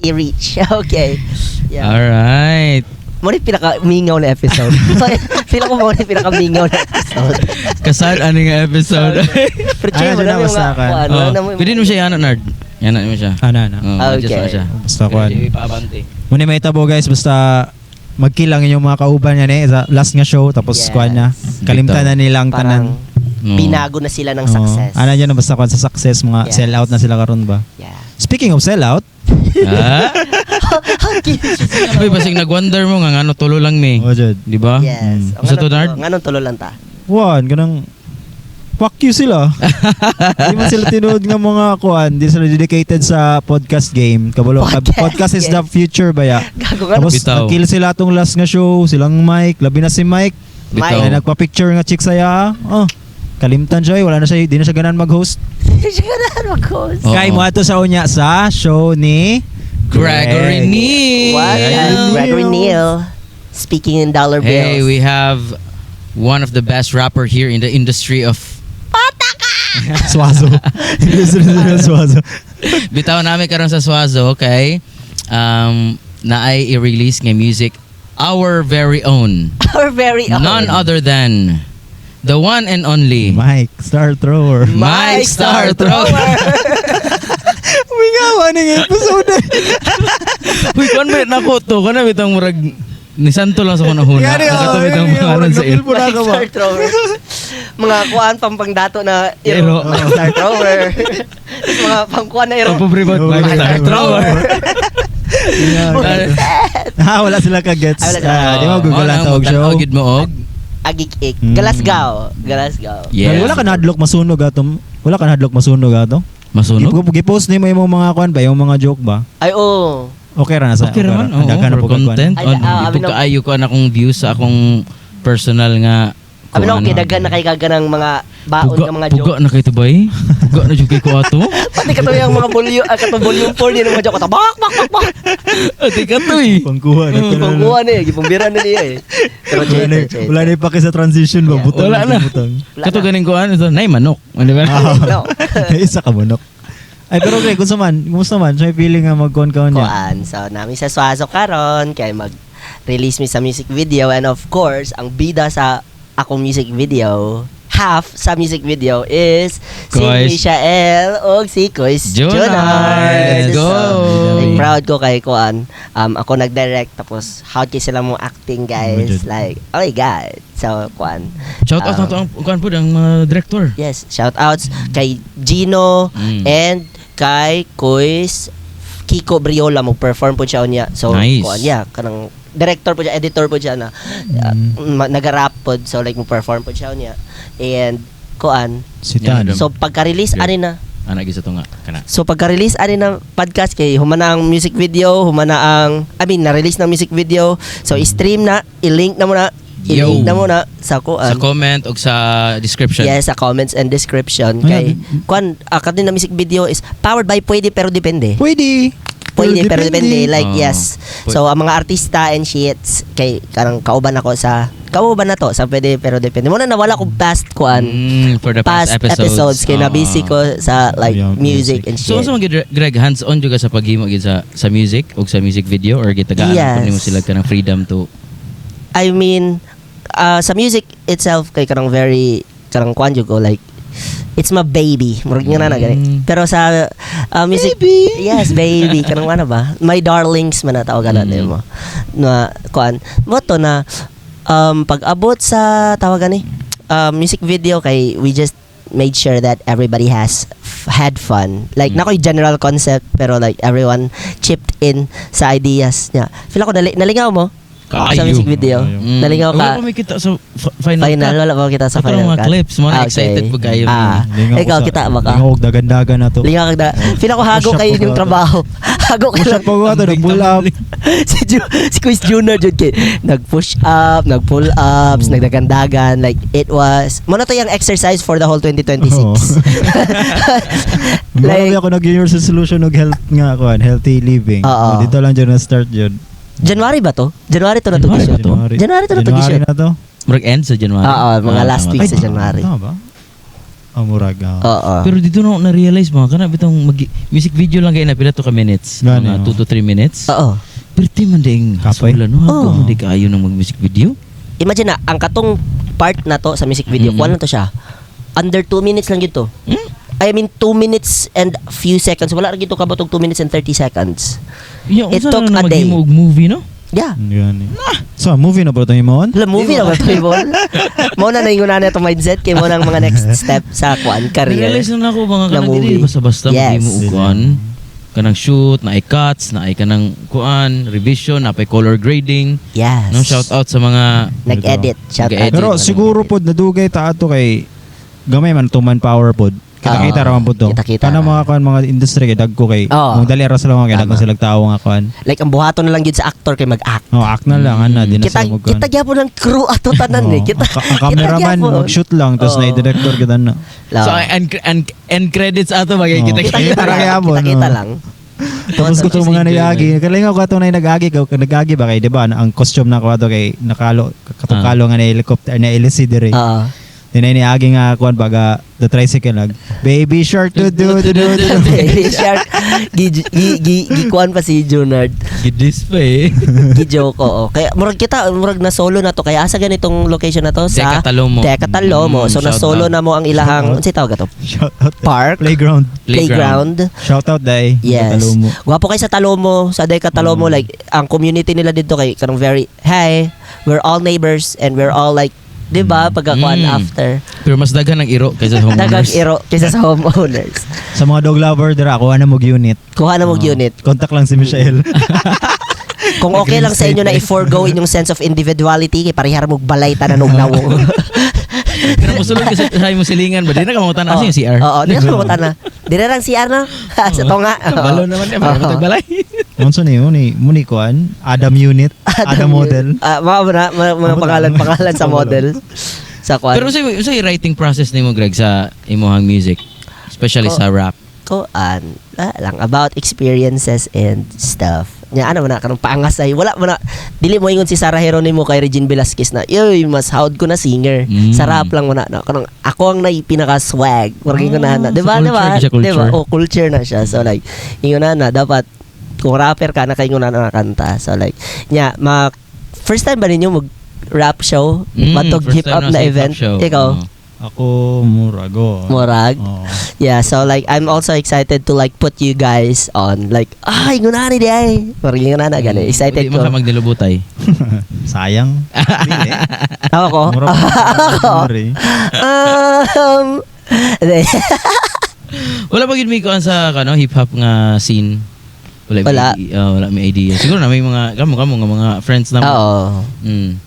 i-reach. Okay. Yeah. Alright. Mo ni pinaka-mingaw na episode. Feel ko mo ni pinaka-mingaw na episode. Kasad ano nga episode? Pero Jay, Ano, wala dyan mo na nga. Pwede mo siya yana, Nard. Yana mo siya. Ano. Okay. Siya. Basta kuan. Paabante. Muna may tabo guys, basta magkilang yung mga kauban niya sa last nga show tapos Yes. kuan na. Kalimtan na nilang Parang tanan. binago na sila ng success. Ano dyan basta kuan sa success mga Yes. sell out na sila karon ba? Yeah. Speaking of sell out, Ha? Uy, basig nag-wonder mo nga ano tulo lang mi. jud. Di ba? Yes. Sa to, Nard? Nganong tulo lang ta? Kuan ganang fuck you sila. Di man sila tinuod nga mga kuan, di sila dedicated sa podcast game. Kabalo, podcast is the future ba ya? Gago nga. Tapos Bitaw. nag-kill sila atong last nga show, silang Mike, labi na si Mike. Bitaw. Ay, nagpa-picture nga chick saya. Kalimtan siya, wala na siya, di na siya ganan mag-host. Siya na mag-host. Oo. Kay mo ato sa unya sa show ni Gregory Greg. Neal. What? Neal. Gregory Neal. Speaking in dollar bills. Hey, we have one of the best rapper here in the industry of Swazo. Swazo. bitaw namin karon sa Swazo, okay? Na ay i-release nga music our very own. Our very own. None other than the one and only Mike, star thrower. Mike Star Thrower. May nga maning episode. Uy, konbit na ko to. Kana bitang murag ni Santo lang sa kunahuna. Gani, Ako bitang pangalan sa il. Muna ka ba? Star thrower. Mga kuan pampangdato na Iro. Star thrower. Mga pangkuan na iro. Paborito Mike Star Thrower. Wala sila ka-gets. Wala sila. Di mo Google ang tawag show. Gid mo og. Agik-ik. Galasgaw. Galasgaw. Yes. Wala ka na-hadlock masunog ato. Wala ka na-hadlock masunog ato. Masunog. Gipost ni mo yung mga kuan ba, yung mga joke ba? Ay, oo. Okay ra na sa. Okay raman. Oo, Handa ka na for po kag kuan. content. Ay, abi na- Ipagkaayo ko na akong views sa akong personal nga. Abi na, okay, kuan. dagan na kay kaganang mga baon Puga, ng mga puga joke. na kayo ito ba eh? Puga na dyan ko ato? Pati kato yung mga volume 4 niya ng mga joke. Bak. Ate ka to eh. Pangkuha na. Pangkuhan eh. Gipambiran na niya eh. Pero Jay. Wala na ipake sa transition ba? Yeah. Butang. Wala na. Butang. Kato ganing ko ano ito? Nay, manok. Ano ba? No. Isa ka manok. Ay pero okay, kumusta man? Siya feeling nga mag-con-con niya. Kuan. So, namin sa Swazo karon kay mag-release mi sa music video, and of course, ang bida sa akong music video, half sa music video is si Kois. Michael o si Kois Jonas. Jonas. Let's go. Like, proud ko kay Kuan. Ako nag-direct, tapos how kay sila mo acting, guys. Like, oh my God. So, Kuan. Shout out na to ang kuan po ang mga director. Yes, shout outs kay Gino and kay Kois. Kiko Briola mag-perform po siya niya. So, Nice. Kuan, yeah, kanang director po siya, editor po siya na nagarap po. So, like, mag-perform po siya niya. And, Kuan. Si Yeah, Tan. Adam. So, pagka-release, Yeah. ani na. Anak isa to nga. Kana. So, pagka-release, ani na podcast kay humana ang music video, na-release ng music video. So, i-stream na, i-link na muna, i-link na muna sa Kuan. Sa comment o sa description. Yes, sa comments and description. Ayan. Kay, Kuan, kanina music video is powered by Pwede Pero Depende. Pwede. Pwede pero depende. Like, Oh. yes. So, ang mga artista and shits, kay, karang kauban ako sa, kauban na to, sa Pwede Pero Depende. Muna nawala ko past, Kuan, For the past episodes. kay nabisi ko sa, like, Yeah, music and So, shit. sa mga Greg, hands-on juga sa paghimo gid sa music o sa music video or gitagaan Yes. yes. mo sila kanang freedom to I mean, sa music itself, kay karang very, karang Kuan ko, like, it's my baby. Murag nga na gani. Pero sa music, Baby. yes, baby. Kanang ano ba? My darlings man na tawagan natin mo. Na kuan. Mo to na pag-abot sa tawagan ni music video kay we just made sure that everybody had fun. Like nakoy general concept pero like everyone chipped in sa ideas niya. Feel ako nalingaw mo sa Kayo. music video. Nalingaw Wala ka. pa may kita sa final Final, cut. wala pa kita sa Ito final mga cut. clips. Mga excited po kayo. Ikaw, kita ba ka? Lingaw, dagan-dagan na to. Lingaw ka. Feel ako hago Push up kayo pa yung ba? trabaho. Hago kayo Push up pa ba ito? Nag-pull up. si Quiz Junior jud kay nag-push up, nag-pull ups, nagdagandagan, like it was muna to yung exercise for the whole 2026. Oo. Like, Like, ako nag-New Year's resolution og health nga ako, healthy living. Oo. Dito lang dyan na-start yun. January ba to? January to na to January gisyo. ba to? January to na to gisyo. Na to? Marag end sa January. Oo, mga last week sa Ay, January. tama ba? Murag. Oo. Pero dito na ako na-realize mo, kana bitong music video lang kayo na pila to ka minutes. Gani, Mga 2 to 3 minutes. Oo. Pero di man ding Kapoy? sulan, no? Oo. Ako man di kaayo ng mag-music video. Imagine na, ang katong part na to sa music video, Mhm. kuha lang to siya. Under 2 minutes lang yun to. I mean, 2 minutes and few seconds. Wala rin ito kabutog 2 minutes and 30 seconds. Yeah, It unsa took na a day. mag-imo og movie, no? Yeah. Gani. So, movie na ba ito yung mohon? Wala, movie na ba ito, Ibon? Muna na yung na ito mindset kay mo ng mga next step sa kuan career. Realize na ako mga Na kanang movie. dili basta-basta Yes. mo kuan. Kanang shoot, na cuts, na kanang kuan, revision, na color grading. Yes. No, shout out sa mga Nag-edit. Shout out. Nag-edit. Pero Edit. siguro pod nadugay ta ato kay gamay man to manpower pod. Kita-kita ra man pod to. Kita-kita Kana ra. mga kuan mga industry kay dagko kay Oo. mong dali ra sila mga kay Tama. dagko sila tao nga kuan. Like, ang buhaton na lang yun sa actor kay mag-act. Act na lang ana di na Kita, sila magkuan. kita gyapon ng crew ato tanan eh. Kita, ang cameraman gyapon. mag-shoot lang tapos Oo. na director kita na. So end credits ato bagay Oo. kita Kita-kita Kita lang. gyapon, Kita-kita no? lang. Tapos ko Just mga enjoy, nagagi. Kalingaw ko ato na nagagi ka nagagi ba kay di ba ang costume na ko ato kay nakalo katungkalo nga na helicopter na LCD dire. Oo. Tinayniagi nga kuan baga the tricycle nag baby shark to do. Baby Shark. Gikuan pa si Junard. Gidis pa eh. Gijoke ko. Kaya murag na solo na to. Kaya asa ganitong location na to sa Teka Talomo. Teka Talomo. So na shout solo out. na mo ang ilahang, unsay tawag to? Shout out. Park, Playground. playground. Shout out dai. Yes. Talomo. Gwapo kay sa Talomo, sa Deka Talomo, like ang community nila dito kay kanang very hey, we're all neighbors and we're all like 'di ba pagkakuan after Pero mas daghan ang iro kaysa sa dagang homeowners. iro kaysa sa homeowners. Sa mga dog lover dira ako ana mo unit. Kuha na mo unit. Contact lang si Michelle. Kung okay lang sa inyo na i-forgo inyong sense of individuality kay parihar mo balay tanan og nawong. Pero musulod ka sa imong silingan ba? Di na ka mamutan asa yung CR. Oo, di na mo tana. Di na lang CR na. Sa to nga. Balo naman niya, para Oo. balay. Unsa ni muni kuan? Adam unit, Adam model. Mga pangalan sa model. Sa kuan. Pero sa writing process nimo Greg sa imong music, especially sa rap. Kuan lang about experiences and stuff. Nya ano man na kanang paangas ay wala man na dili mo ingon si Sarah Geronimo kay Regine Velasquez na yoy mas hawd ko na singer. Sa rap lang mo na no, kanang ako ang pinaka swag. Working ko na, di ba? So Di ba? culture siya, Di ba? culture. O culture na siya. So like ingon na dapat kung rapper ka na kayo na nakanta. So like nya first time ba ninyo mag rap show? Matog First hip time hop na na sa hip-hop event? show. Ikaw? Ako murago. Morag? Oh. Yeah, so like I'm also excited to like put you guys on like ay ngunani di ay. Parang ngunana gani. Excited Di ko. mo ka magnilubutay. Sayang. Dili. Ako ko. Mura pa. Um, Wala ba gid mi kuan sa hip hop nga scene? Wala. Wala may idea. Siguro na may mga kamo nga mga friends na mo. Oo.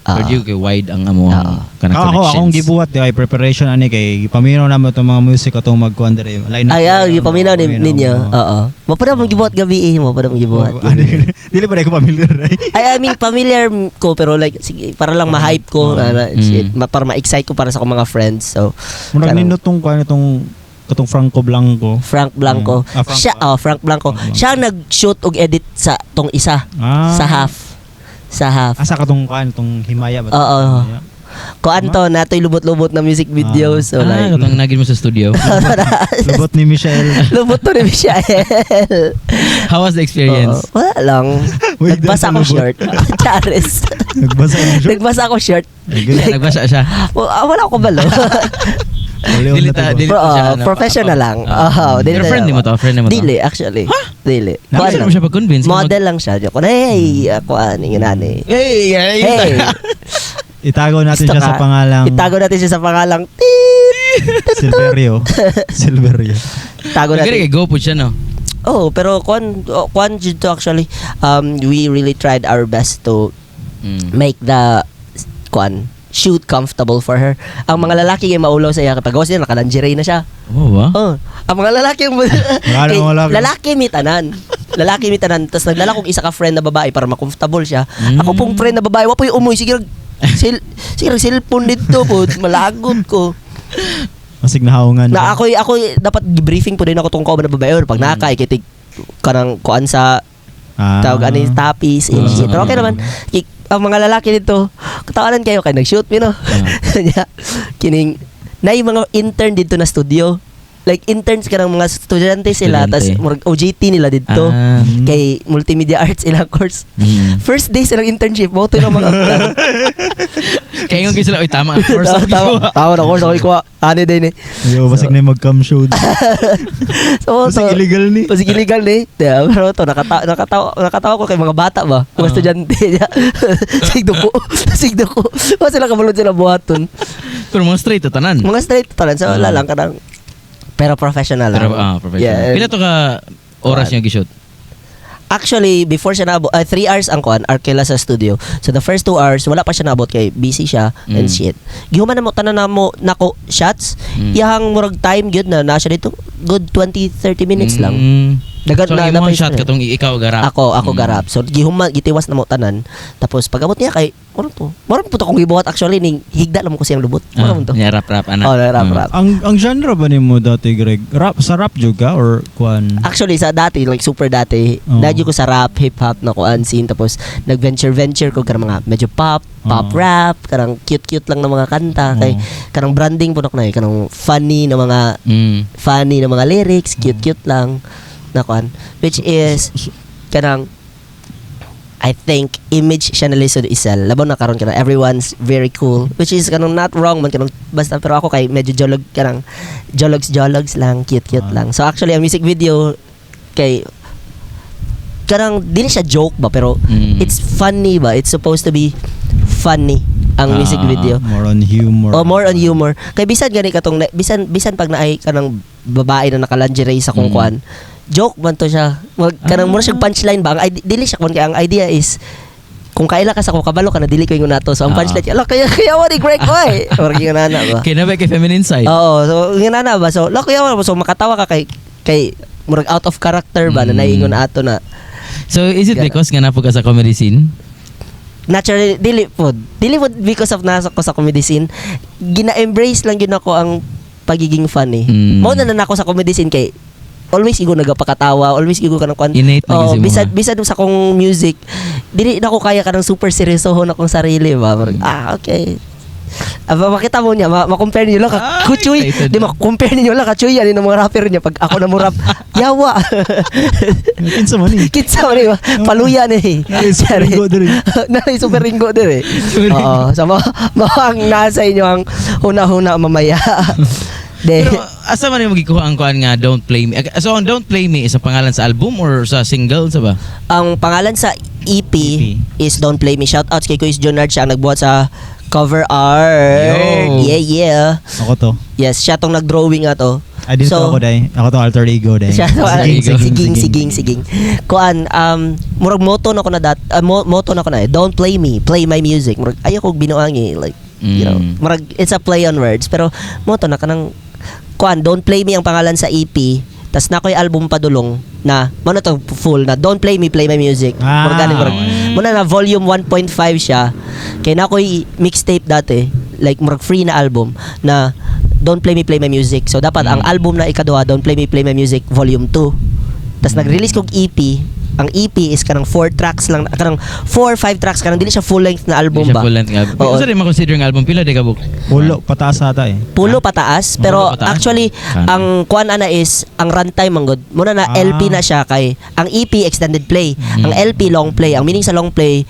Pero di kay wide ang amo Oo. kanang Akong gibuhat kay preparation ani kay paminaw na mo itong mga music atong magkuan dire. Line Ay, yung paminaw ninyo. Oo. Mo pa mo gibuhat gabi mo pa mo gibuhat. Dili pa ko familiar. I mean familiar ko pero like sige para lang ma-hype ko para ma-excite ko para sa akong mga friends. So Murag kanang- ninutong kuan itong Franco Blanco. Frank Blanco. Frank- Frank Blanco. Frank Blanco. Siya ang nag-shoot og edit sa tong isa. Sa half. Sa half. Asa ka tong kuan tong himaya ba? Oo. Himaya? Kuan to natoy lubot-lubot na music video so like katong nagin mo sa studio. Lubot ni Michelle. lubot to ni Michelle. How was the experience? Wala lang. Wait, Nagbasa ako lubot. short. Charis. Nagbasa ng short. Nagbasa ako short. Nagbasa siya. Wala ko balo. Dili siya, Professional lang. Pero friend mo to, friend mo to. Dili actually. Dili. Nakita mo siya pag-convince. Model lang siya. Ko hey, ako ani nani. Hey, Hey. Itago natin Gusto siya ka? sa pangalang Itago natin siya sa pangalang Tit. Silverio. Silverio. Tago Nagkari natin. kay go po siya, no? Oh, pero kwan dito actually we really tried our best to make the shoot comfortable for her. Ang mga lalaki yung maulaw sa iya kapag gawas niya naka-lingerie na siya. Oo ba? Oh, ang mga lalaki yung Mga lalaki. lalaki mitanan. Lalaki mitanan. Tapos nagdala kong isa ka friend na babae para ma-comfortable siya. Ako pong friend na babae, wapo yung umoy. Sige, cellphone dito po. Malagot ko. Masig na haungan. Na ako dapat briefing po din ako tong kauban na babae. Pag nakay kitig kanang kuan sa tawag ani tapis and shit. Pero okay naman. Ang mga lalaki dito, katawanan kayo kay nag-shoot, you know. Kining na yung mga intern dito na studio. Like interns ka ng mga estudyante sila, Estudyante. tas OJT nila dito. Ah. Kay multimedia arts ilang course. First day silang internship, mo to ng mga Kaya yung sila, oy tama ang course ako gikuha. Tama na course ako ikuha. Ano din eh. Yo, basig na yung mag-cam show. So, Basig illegal ni. Pasig illegal ni. Pero to nakatawa ko kay mga bata ba, mga estudyante. Sigdo ko. O sila kabulod sila buhaton. Pero mga straight to tanan. Mga straight tanan so wala lang kanang pero professional lang. Pero professional. Yeah. Pila to ka oras niya gishoot? Actually, before siya naabot, 3 hours ang kuan, Arkela sa studio. So the first 2 hours, wala pa siya naabot kay busy siya and shit. Gihuman na mo, tanan na mo, nako, shots. Iyahang murag time, good na siya dito. Good 20-30 minutes lang. So, yung mga shot katong ikaw garap. Ako garap. So gitiwas na mo tanan. Tapos pag-abot niya kay Moron po to kung gibuhat actually ning higda lang mo ko siyang lubot. Moron to. Rap ana. Oh, rap. Ang genre ba nimo dati, Greg? Rap sa rap juga or kuan? Actually sa dati like super dati, nagyo ko sa rap, hip hop na kuan scene tapos nag-venture ko karang mga medyo pop rap, karang cute lang na mga kanta kay karang branding po na kanang funny na mga lyrics, cute lang na kuan which is kanang I think image siya na lisod isel labaw na karon kanang everyone's very cool which is kanang not wrong man kanang basta pero ako kay medyo jologs lang cute lang so actually ang music video kay kanang dili siya joke ba pero it's funny ba it's supposed to be funny ang music video More on humor. more on humor kay bisan gani katong bisan pag naay kanang babae na naka-lingerie sa kungkuan joke man to siya. Kanang mura siyang punchline ba? Dili siya kung ang idea is kung kaila ka sa ko kabalo ka na dili ko yung nato. So ang punchline ala kaya wa ni Greg boy. Or yung nana ba? Kaya na ba kay feminine side? Oo, so yung nana ba? So kaya wa so makatawa ka kay murag out of character ba na naingon ato na. So is it because nga napog ka sa comedy scene? Naturally dili pod because of nasa ko sa comedy scene. Gina-embrace lang gyud ako ang pagiging funny. Mao na nako sa comedy scene kay always igo nagapakatawa, always igo ka ng kwan. Innate na kasi mo. Bisan sa kong music, dili na ko kaya ka ng super seryosohon akong sarili ba. Okay. Makita mo niya, ma-compare niyo lang ka Kuchuy. Di ma-compare niyo lang ka Chuy yan ng mga rapper niya pag ako na mo rap. Yawa. Kinsa man ni. Kinsa man ni. Paluya ni. Super ringo diri. Nari super ringo diri. Oo. So ang nasa inyo ang huna-huna mamaya. Pero asa man yung magikuha ang kuan nga Don't Play Me? So ang Don't Play Me is ang pangalan sa album or sa single sa ba? Ang pangalan sa EP is Don't Play Me. Shoutouts kay Kuis Jonard siya ang nagbuhat sa cover art. Yo. Yeah. Ako to. Yes, siya tong nag-drawing ato. Dito ako dai. Ako to alter ego dai. Siya to Siging. Kuan murag motto na ko na motto na ko na Don't play me, play my music. Murag ayo ko binuangi like you know, murag it's a play on words pero motto na kanang kuan Don't Play Me ang pangalan sa EP. Tas na ko'y album padulong na mano to full na Don't Play Me, Play My Music. Murag muna na volume 1.5 siya. Kay na ko'y mixtape dati, like murag free na album na Don't Play Me, Play My Music. So dapat ang album na ikaduha Don't Play Me, Play My Music volume 2. Tas nag-release kog EP. Ang EP is kanang 4 tracks lang, kanang 4-5 tracks kanang dili siya full length na album ba. Full length album. Oo. Kasi rin ma-considering album pila di ka book. Pulo pataas ata eh. Pulo pataas pero Pulo pataas? actually ang kuan ana is ang runtime manggod muna na LP na siya kay ang EP extended play ang LP long play ang meaning sa long play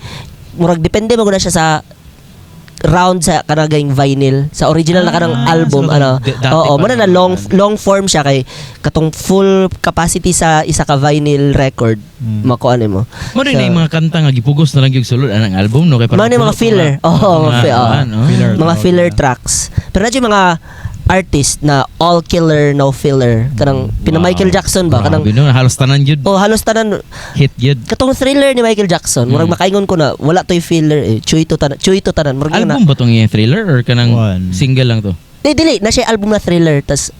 murag depende mo na siya sa round sa kanang vinyl sa original na kanang album so oo muna na long form siya kay katong full capacity sa isa ka vinyl record makuan mo Mo rin na yung mga kanta nga gipugos na lang yung sulod anang album no kay mga mga filler mga filler Yeah. tracks pero nadyo mga artist na all killer no filler kanang pina Michael Jackson ba kanang halos tanan jud halos tanan hit jud katong Thriller ni Michael Jackson murag makaingon ko na wala toy filler chuy to tanan murag na album ba tong yung Thriller or kanang One. single lang to dili na siya album na Thriller tas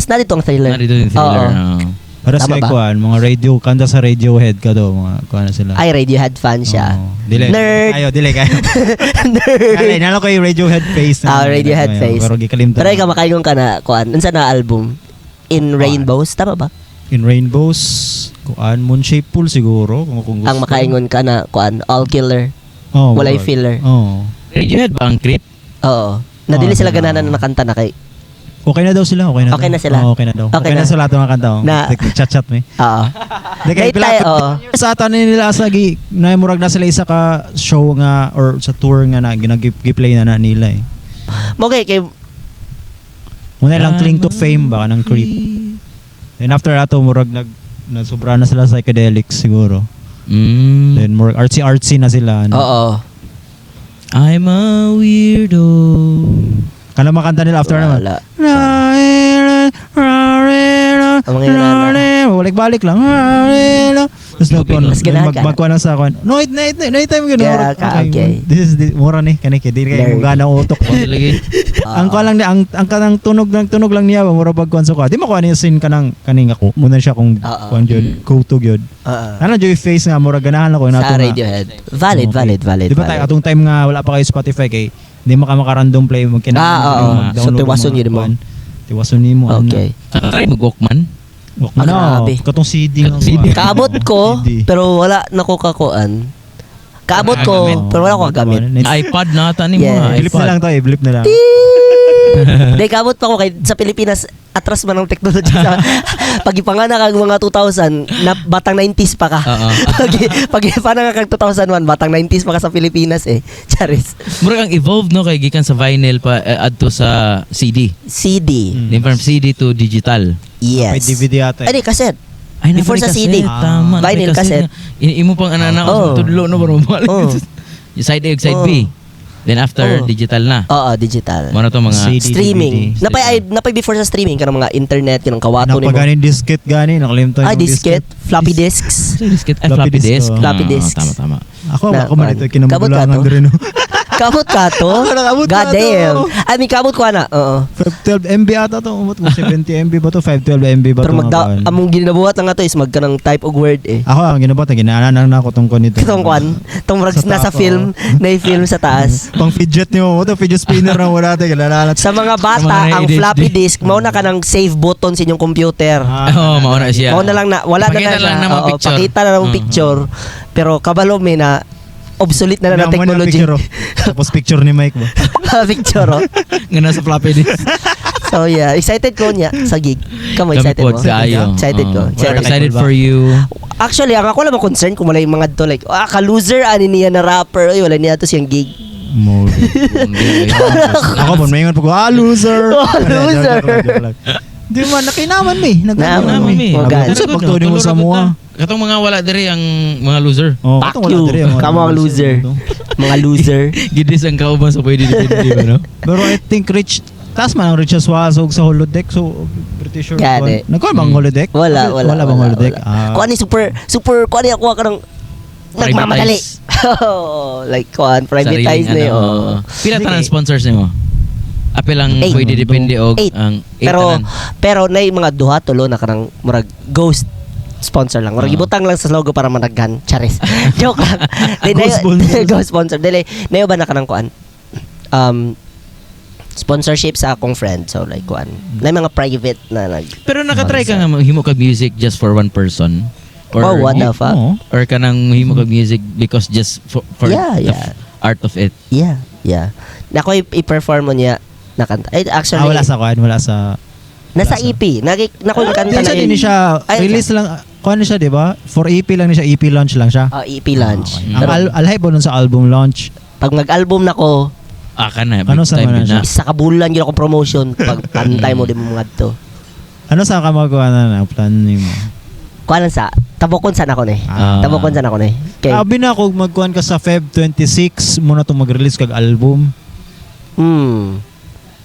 na dito ang Thriller narito yung Thriller Para Tama sa ba? kuan, mga radio, kanta sa Radiohead ka do, mga kuan na sila. ay Radiohead fan siya Dili. Nerd. Ayo, dili kayo. Nerd. Kaya nalo ko yung Radiohead face. Radiohead face. Pero gikalimtan. pero ikaw makaingon ka na kuan unsa na album In Rainbows tama ba In Rainbows, kuan, Moon Shape Pool siguro. Kung gusto. ang makaingon ka na kuan all killer Oh, walay wala. filler Oh. Radiohead ba ang Creep? oo Na dili Oo, sila sila. ganahan na nakanta na kay. Okay na daw sila, okay na Okay daw. na sila. Oo, okay na daw. Okay Okay, na. na sa lahat ng mga kanta. Na- Chat-chat me. Oo. Di kay Dahil tayo, oo. sa atan nila sa na murag na sila isa ka show nga or sa tour nga na ginag-play na nila eh. Okay, kay Muna lang cling to fame ba ng Creep. Then after ato murag sobra na sila psychedelics siguro. Then murag artsy na sila. Ano. oo. I'm a weirdo. Kana makanta nila after naman. Wala. Ang mga yun, balik-balik lang. Tapos Mas ganahan ka. magkuha lang sa akin. No, night time gano'n. Yeah, okay. This is mura ni kani kay dili kay mo gana utok ko. Lagi. Ang ko lang ang kanang tunog lang niya mura pagkuan sa ko. Di mo kuha niya scene kanang kaning ako. Muna siya kung Oo. kuan jud go-to gyud. Oo. Ano joy face nga mura ganahan ako Sa Radiohead. Valid. Di ba tayo atong time nga wala pa kayo Spotify kay di mo ka maka-random play Oo. So, tiwason yun mo. Tiwason nimo. Okay. Try mag-Walkman. Ano? Grabe. Katong CD nga. CD. Kaabot ko, CD. pero wala na ko kakuan. Kaabot ko, Gamit. pero wala ko kagamit. iPad na ata ni mo. Yes. Blip na lang tayo, blip na lang. Dahil kaabot pa ko kay sa Pilipinas, atras man ang technology sa pagipangana kag mga 2000 na batang 90s pa ka. Oo. pag pananga kag 2001 batang 90s pa ka sa Pilipinas eh. Charis. Mura kang evolved no kay gikan sa vinyl pa adto sa CD. CD. Then from CD to digital. May Yes. DVD ata. Ay, di, cassette. Ay, Before sa CD. Tama. Vinyl cassette. Imo pang anana Oo. sa tudlo no bro. Oo. Yung side A ug side Oo. B. Then after Oo. digital na. Oo, digital. Mano to mga CD. Streaming. DVD. Napay before sa streaming kanang mga internet, kanang kawato nimo. Napaganin disket gani, nakalimtan Ay, disket, floppy disks. disket Floppy floppy disk, disk. oh. Floppy disks. Tama. Ako Na- man ito Kabot ka kinamagulangan to? din no. Kamot ka to? Nakabot God ka to. damn. I mean, kamot ko na. Oo. 512 MB ata to, umot mo 70 MB ba to, 512 MB ba Pero to? mga kuwan? among ginabuhat lang nga to is magka ng type of word eh. Ako ang ginabot, ginaanan na ako tungkol nito. Itong kwan, itong marag Sa nasa tapo. film, na-film sa taas. Pang fidget niyo mo, ito fidget spinner na wala tayo, kinalalat. Sa mga Sa bata, mga ang ADHD. floppy disk, mauna ka ng save button sa inyong computer. Oh, mauna siya. Mauna lang na, wala na Pakita na lang siya. ng mga Oo, picture. pakita na ng picture. Pero kabalo may na obsolete na na technology. Picture, oh. Tapos picture ni Mike ba? Picture, oh. Nga nasa floppy disk. So yeah, excited ko niya sa gig. Kamo Kami excited po mo? sa ayo. Excited ko. We're Excited. excited for you. Actually, ang ako lang concern kung wala yung mga to like, ka-loser, ani niya na rapper, ay, wala niya to siyang gig. Mo. Ako po, mayon po ko, loser. Loser. Di man, nakinaman may. Naman, Naman, may. mi. Oh, God. Sa pagtuloy mo sa mua. Katong mga wala diri ang mga loser. Oh, Fuck katong wala you. diri, mga Kamu ang loser. Mga loser. Gidis ang kauban sa pwede depende ba no? Pero I think Rich, taas man ang Rich Swazog sa holodeck. So, pretty sure. Gani. Nagkuhan bang holodeck? Wala. Wala bang holodeck? Kuan ni super, kuan ni ako ka ng nagmamadali. Oh, like kuan, privatize Sariling, na ano, Pila Sige. tanan sponsors nimo? Apil lang Eight. pwede depende og Eight. ang Pero tanan. pero nay mga duha tulo na kanang murag ghost sponsor lang. Murag ibutang lang sa logo para managhan. Charis. Joke lang. Ghost sponsor. Ghost sponsor. Dili nayo ba na kanang kuan? Sponsorship sa akong friend. So like kuan. Nay mga private na nag Pero nakatry ka nga himo kag music just for one person? Or Oh, what the fuck? Oo. or kanang himo kag music because just for Yeah, the yeah. art of it. Yeah. Na ko i-perform mo niya na kanta. Ay, actually, Wala sa kuhan, wala sa... nasa wala sa- EP. Na ko yung kanta Hindi siya, na din siya, Ay, release lang, kuhan siya, di ba? For EP lang niya siya, EP launch lang siya. EP launch. Okay. Pero Ang alhay po nun sa album launch. pag nag-album na ko, Kana Ano big sa time mga yun siya? na. isa ka bulan yun ako promotion pag pantay mo din mo mga to. Ano sa ka magawa na plan mo? Kuha lang sa, tabokon sana ko ni. Ah. Tabokon sana ko ni. Okay. Sabi na kung magkuhan ka sa Feb 26, muna itong mag-release kag album.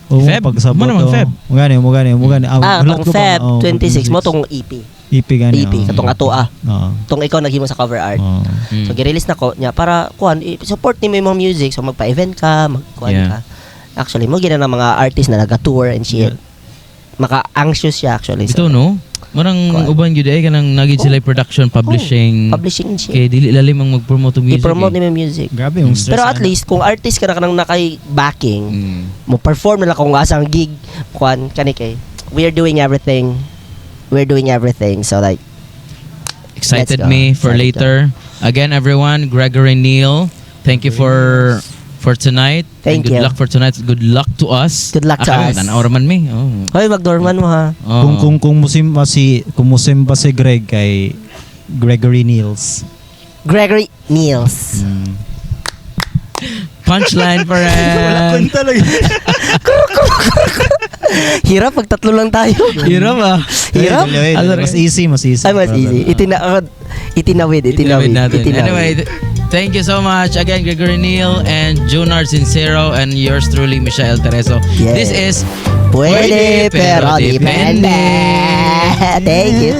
Oo, Feb? pagsabot, Mo naman, oo. Feb. Mugani. Kung Feb 26 mo tong EP. EP gani. EP, katong ato Oo. Tong ikaw naghimo sa cover art. Oo. So gi-release na ko niya para kuan support ni mo yung music so magpa-event ka, magkuan Yeah. ka. Actually mo gina ng mga artist na naga-tour and shit. Maka-anxious siya actually. Ito no. Murang Kuan. uban gyud ay kanang nagid sila production publishing. Publishing and shit. Kay dili lalim ang mag-promote og music. I-promote ni mo yung music. Grabe yung stress. Pero at least kung artist ka na kanang nakay backing, Mm. mo perform na lang kung asang gig kuan kani kay we're doing everything. So like Excited Let's go. me for Excited later. Again everyone, Gregory Neal, thank you for for tonight. Thank and good you. luck for tonight. Good luck to us. Good luck to us. Tanaw raman mi. Oh. Hoy, magdorman mo ha. Oh. Kung musim ba si Greg kay Gregory Niels. Gregory Niels. Punchline friend. talaga. Hirap, pag tatlo lang tayo. Hirap ah. Hirap? Mas easy. Ay, mas easy. Itinawid natin. itinawid. Anyway, thank you so much again, Gregory Neal and Junard Sincero and yours truly, Michelle Tereso. Yeah. This is Pwede pero depende. Thank you.